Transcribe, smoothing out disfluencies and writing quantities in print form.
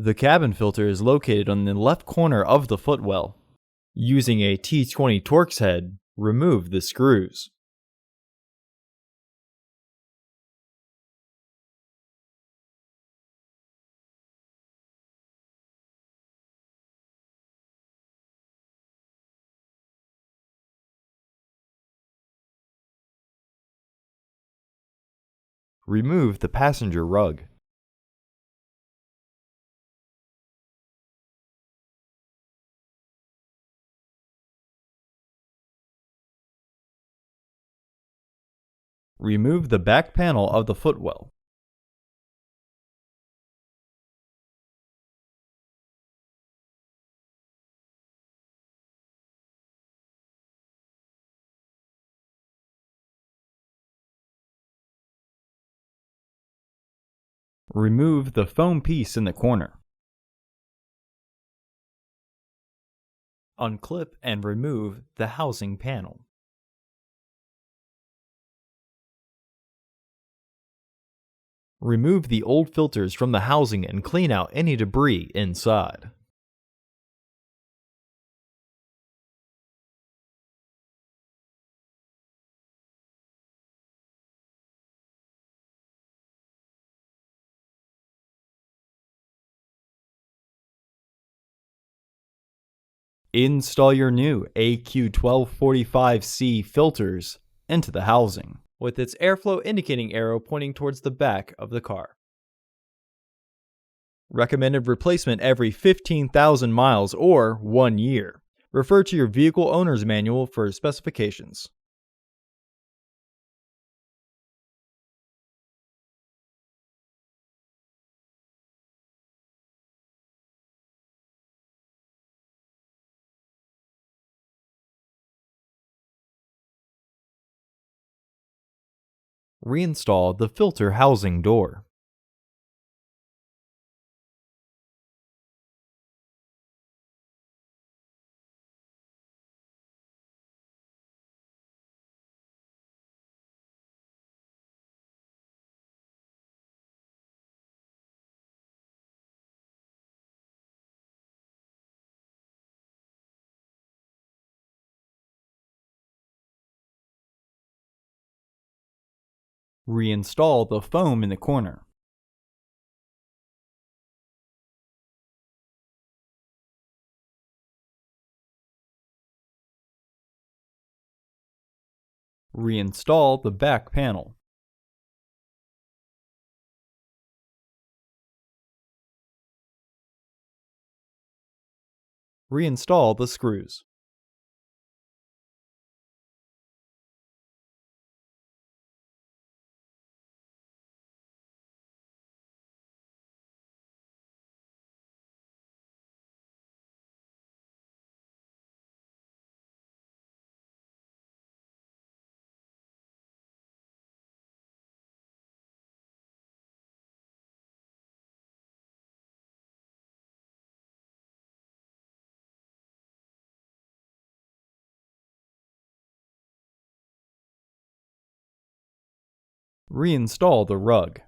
The cabin filter is located on the left corner of the footwell. Using a T20 Torx head, remove the screws. Remove the passenger rug. Remove the back panel of the footwell. Remove the foam piece in the corner. Unclip and remove the housing panel. Remove the old filters from the housing and clean out any debris inside. Install your new AQ1245C filters into the housing, with its airflow indicating arrow pointing towards the back of the car. Recommended replacement every 15,000 miles or 1 year. Refer to your vehicle owner's manual for specifications. Reinstall the filter housing door. Reinstall the foam in the corner. Reinstall the back panel. Reinstall the screws. Reinstall the rug.